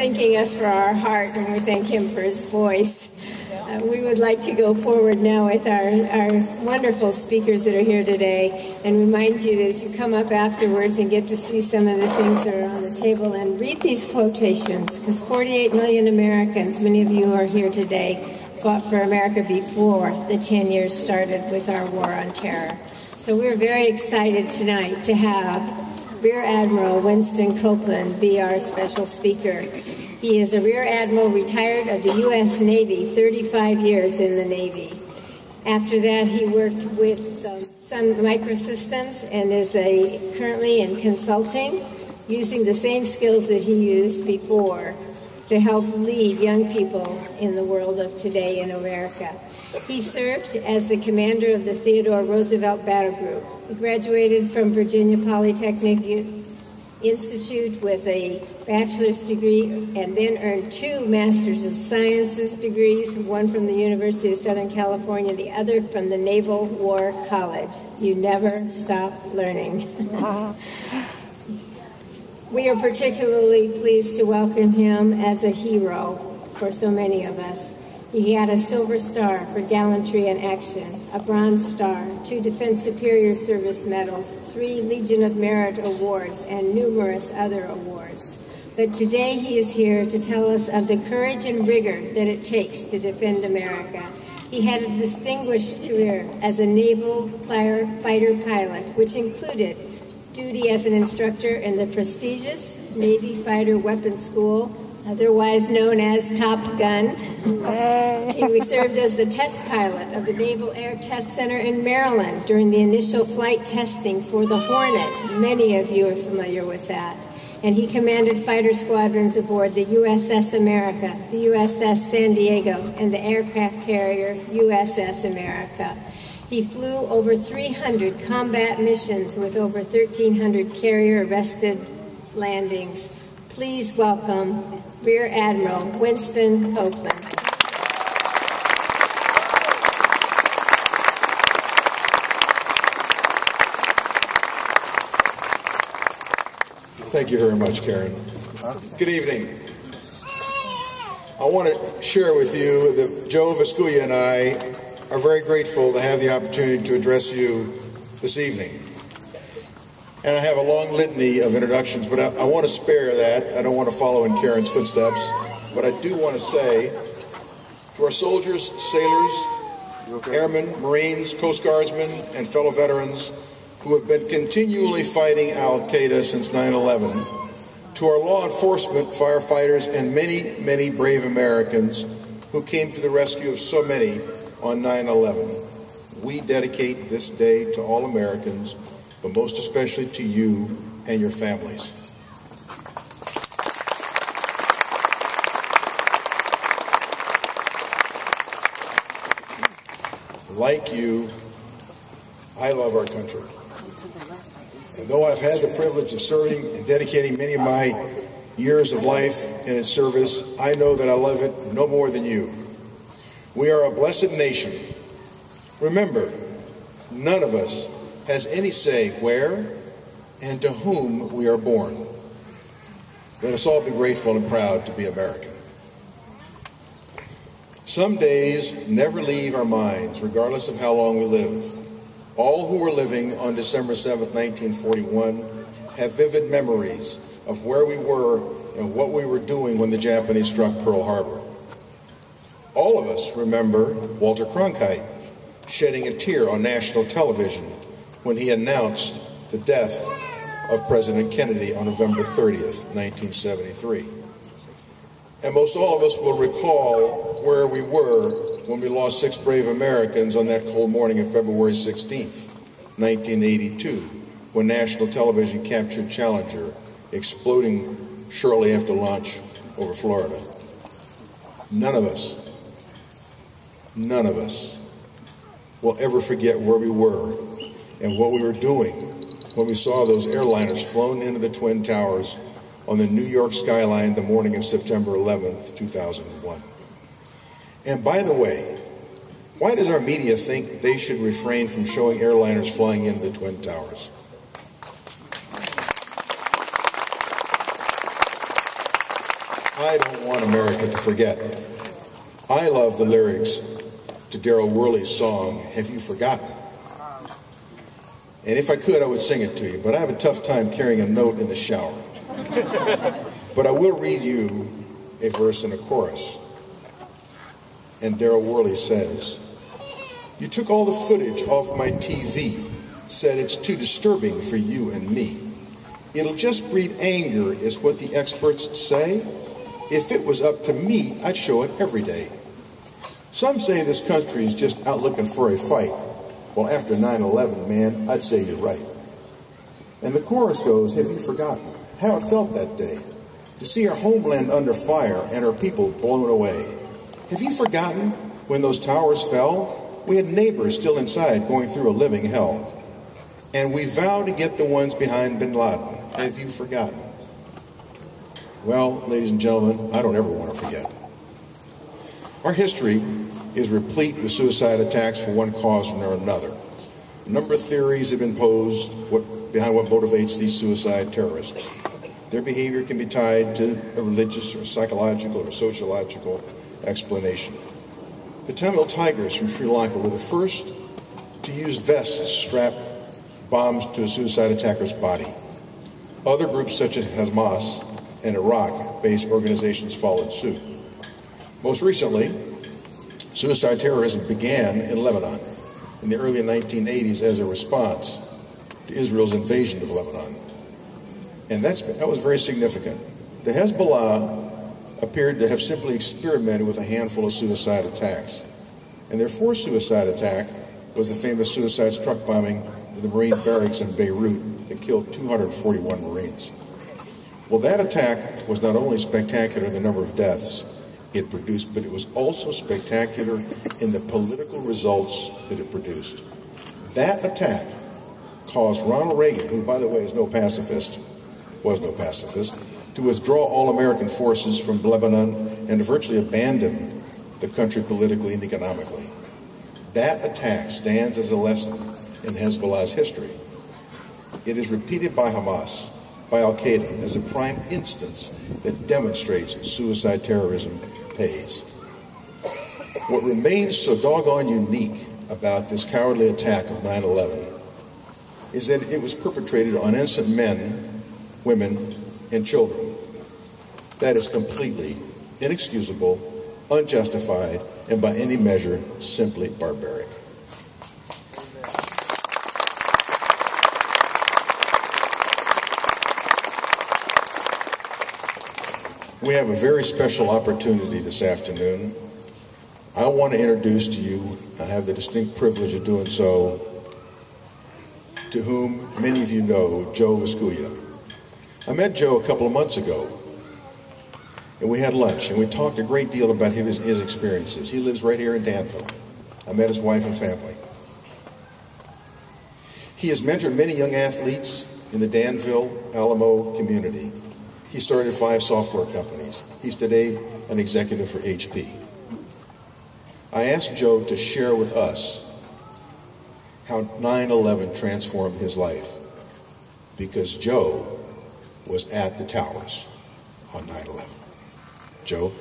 thanking us for our heart, and we thank him for his voice. We would like to go forward now with our wonderful speakers that are here today, and remind you that if you come up afterwards and get to see some of the things that are on the table, and read these quotations, because 48 million Americans, many of you are here today, fought for America before the 10 years started with our war on terror. So we're very excited tonight to have Rear Admiral Winston Copeland be our special speaker. He is a Rear Admiral retired of the U.S. Navy, 35 years in the Navy. After that, he worked with Sun Microsystems and is currently in consulting, using the same skills that he used before to help lead young people in the world of today in America. He served as the commander of the Theodore Roosevelt Battle Group. He graduated from Virginia Polytechnic Institute with a bachelor's degree and then earned 2 Masters of Sciences degrees, one from the University of Southern California, the other from the Naval War College. You never stop learning. We are particularly pleased to welcome him as a hero for so many of us. He had a Silver Star for gallantry and action, a Bronze Star, 2 Defense Superior Service Medals, 3 Legion of Merit Awards, and numerous other awards. But today he is here to tell us of the courage and rigor that it takes to defend America. He had a distinguished career as a naval fighter pilot, which included duty as an instructor in the prestigious Navy Fighter Weapons School, otherwise known as Top Gun. He served as the test pilot of the Naval Air Test Center in Maryland during the initial flight testing for the Hornet. Many of you are familiar with that. And he commanded fighter squadrons aboard the USS America, the USS San Diego, and the aircraft carrier USS America. He flew over 300 combat missions with over 1,300 carrier-arrested landings. Please welcome Rear Admiral Winston Copeland. Thank you very much, Karen. Good evening. I want to share with you that Joe Viscuya and I are very grateful to have the opportunity to address you this evening. And I have a long litany of introductions, but I want to spare that. I don't want to follow in Karen's footsteps. But I do want to say to our soldiers, sailors, airmen, Marines, Coast Guardsmen, and fellow veterans who have been continually fighting Al-Qaeda since 9/11, to our law enforcement, firefighters, and many, many brave Americans who came to the rescue of so many on 9/11. We dedicate this day to all Americans, but most especially to you and your families. Like you, I love our country. And though I've had the privilege of serving and dedicating many of my years of life in its service, I know that I love it no more than you. We are a blessed nation. Remember, none of us has any say where and to whom we are born. Let us all be grateful and proud to be American. Some days never leave our minds, regardless of how long we live. All who were living on December 7th, 1941, have vivid memories of where we were and what we were doing when the Japanese struck Pearl Harbor. All of us remember Walter Cronkite shedding a tear on national television when he announced the death of President Kennedy on November 30th, 1973. And most all of us will recall where we were when we lost 6 brave Americans on that cold morning of February 16th, 1982, when national television captured Challenger exploding shortly after launch over Florida. None of us will ever forget where we were and what we were doing when we saw those airliners flown into the Twin Towers on the New York skyline the morning of September 11th, 2001. And by the way, why does our media think they should refrain from showing airliners flying into the Twin Towers? I don't want America to forget. I love the lyrics to Darrell Worley's song, Have You Forgotten? And if I could, I would sing it to you, but I have a tough time carrying a note in the shower. But I will read you a verse and a chorus. And Darrell Worley says, you took all the footage off my TV, said it's too disturbing for you and me. It'll just breed anger is what the experts say. If it was up to me, I'd show it every day. Some say this country is just out looking for a fight. Well, after 9/11, man, I'd say you're right. And the chorus goes, have you forgotten how it felt that day to see our homeland under fire and our people blown away? Have you forgotten when those towers fell? We had neighbors still inside going through a living hell. And we vowed to get the ones behind bin Laden. Have you forgotten? Well, ladies and gentlemen, I don't ever want to forget. Our history is replete with suicide attacks for one cause or another. A number of theories have been posed behind what motivates these suicide terrorists. Their behavior can be tied to a religious or psychological or sociological explanation. The Tamil Tigers from Sri Lanka were the first to use vests strap bombs to a suicide attacker's body. Other groups such as Hamas and Iraq-based organizations followed suit. Most recently, suicide terrorism began in Lebanon in the early 1980s as a response to Israel's invasion of Lebanon. And that was very significant. The Hezbollah appeared to have simply experimented with a handful of suicide attacks. And their fourth suicide attack was the famous suicide truck bombing of the Marine barracks in Beirut that killed 241 Marines. Well, that attack was not only spectacular in the number of deaths it produced, but it was also spectacular in the political results that it produced. That attack caused Ronald Reagan, who, by the way, was no pacifist, to withdraw all American forces from Lebanon and to virtually abandon the country politically and economically. That attack stands as a lesson in Hezbollah's history. It is repeated by Hamas, by Al-Qaeda, as a prime instance that demonstrates suicide terrorism pays. What remains so doggone unique about this cowardly attack of 9/11 is that it was perpetrated on innocent men, women, and children. That is completely inexcusable, unjustified, and by any measure, simply barbaric. We have a very special opportunity this afternoon. I want to introduce to you, I have the distinct privilege of doing so, to whom many of you know, Joe Viscuya. I met Joe a couple of months ago, and we had lunch, and we talked a great deal about his experiences. He lives right here in Danville. I met his wife and family. He has mentored many young athletes in the Danville, Alamo community. He started 5 software companies. He's today an executive for HP. I asked Joe to share with us how 9/11 transformed his life, because Joe was at the towers on 9/11. Joe?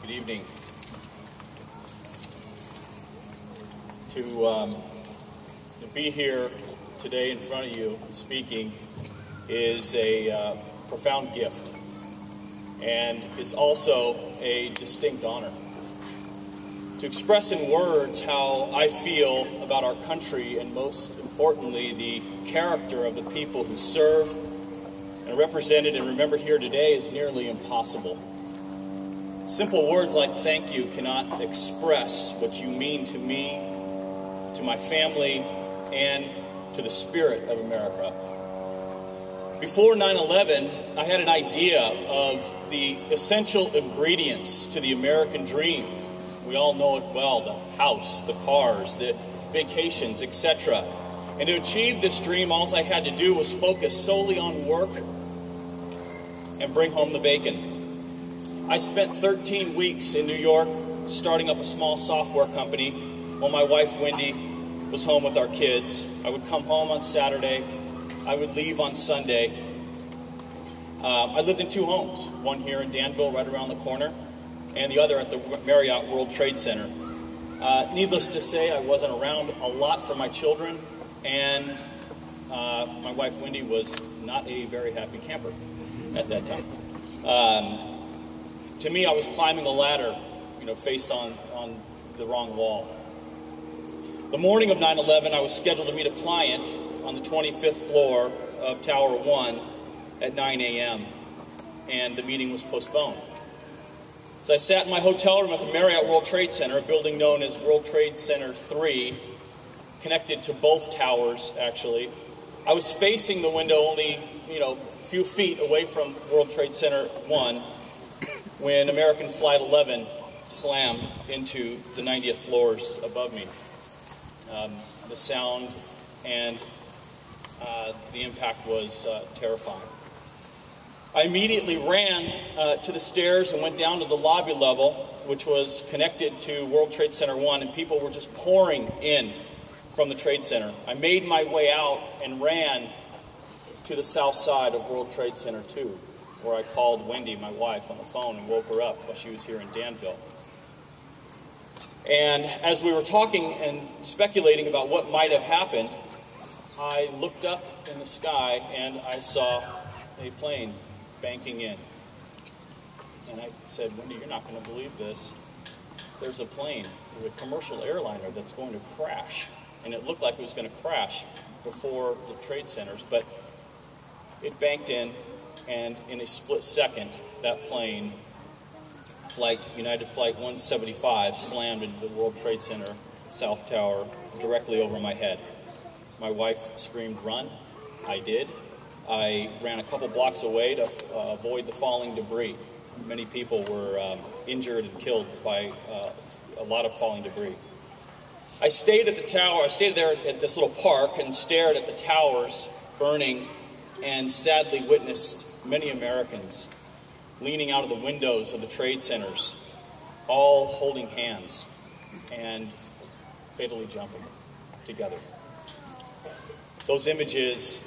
Good evening. To be here today in front of you speaking is a profound gift, and it's also a distinct honor. To express in words how I feel about our country, and most importantly, the character of the people who serve and are represented and remembered here today, is nearly impossible. Simple words like thank you cannot express what you mean to me, to my family, and to the spirit of America. Before 9/11, I had an idea of the essential ingredients to the American dream. We all know it well: the house, the cars, the vacations, etc. And to achieve this dream, all I had to do was focus solely on work and bring home the bacon. I spent 13 weeks in New York starting up a small software company while my wife Wendy was home with our kids. I would come home on Saturday. I would leave on Sunday. I lived in two homes, one here in Danville, right around the corner, and the other at the Marriott World Trade Center. Needless to say, I wasn't around a lot for my children, and my wife Wendy was not a very happy camper at that time. To me, I was climbing a ladder, faced on the wrong wall. The morning of 9/11, I was scheduled to meet a client on the 25th floor of Tower 1 at 9 a.m., and the meeting was postponed. As I sat in my hotel room at the Marriott World Trade Center, a building known as World Trade Center 3, connected to both towers, actually, I was facing the window only, a few feet away from World Trade Center 1 when American Flight 11 slammed into the 90th floors above me. The sound and the impact was terrifying. I immediately ran to the stairs and went down to the lobby level, which was connected to World Trade Center 1, and people were just pouring in from the Trade Center. I made my way out and ran to the south side of World Trade Center 2, where I called Wendy, my wife, on the phone and woke her up while she was here in Danville. And as we were talking and speculating about what might have happened, I looked up in the sky and I saw a plane banking in. And I said, Wendy, you're not going to believe this. There's a plane, there's a commercial airliner that's going to crash. And it looked like it was going to crash before the trade centers, but it banked in, and in a split second, that plane, United Flight 175, slammed into the World Trade Center South Tower directly over my head. My wife screamed, "Run." I did. I ran a couple blocks away to avoid the falling debris. Many people were injured and killed by a lot of falling debris. I stayed at the tower. I stayed there at this little park and stared at the towers burning, and sadly witnessed many Americans leaning out of the windows of the trade centers, all holding hands and fatally jumping together. Those images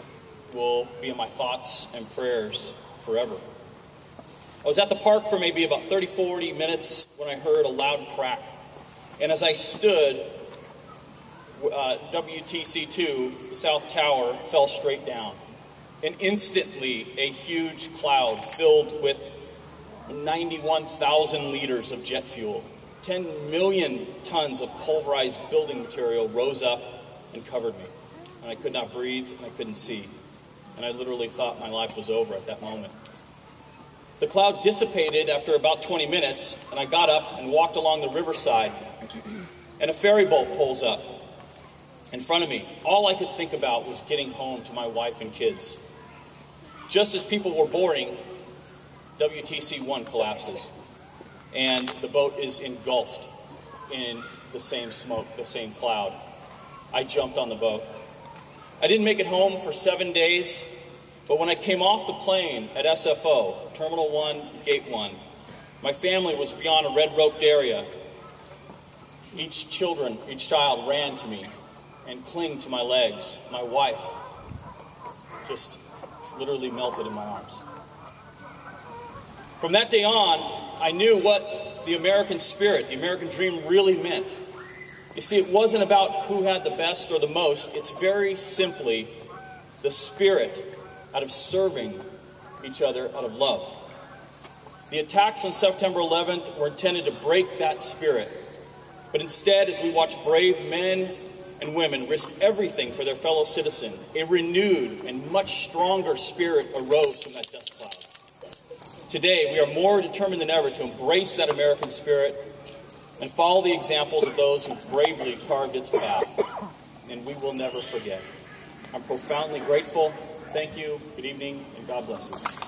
will be in my thoughts and prayers forever. I was at the park for maybe about 30-40 minutes when I heard a loud crack. And as I stood, WTC-2, the South Tower, fell straight down. And instantly, a huge cloud filled with 91,000 liters of jet fuel. 10 million tons of pulverized building material rose up and covered me. And I could not breathe, and I couldn't see. And I literally thought my life was over at that moment. The cloud dissipated after about 20 minutes, and I got up and walked along the riverside. And a ferry boat pulls up in front of me. All I could think about was getting home to my wife and kids. Just as people were boarding, WTC-1 collapses, and the boat is engulfed in the same smoke, the same cloud. I jumped on the boat. I didn't make it home for 7 days, but when I came off the plane at SFO, Terminal 1, Gate 1, my family was beyond a red-roped area. Each child ran to me and clung to my legs. My wife just literally melted in my arms. From that day on, I knew what the American spirit, the American dream really meant. You see, it wasn't about who had the best or the most. It's very simply the spirit out of serving each other out of love. The attacks on September 11th were intended to break that spirit. But instead, as we watch brave men and women risk everything for their fellow citizen, a renewed and much stronger spirit arose from that dust cloud. Today, we are more determined than ever to embrace that American spirit and follow the examples of those who bravely carved its path. And we will never forget. I'm profoundly grateful. Thank you. Good evening, and God bless you.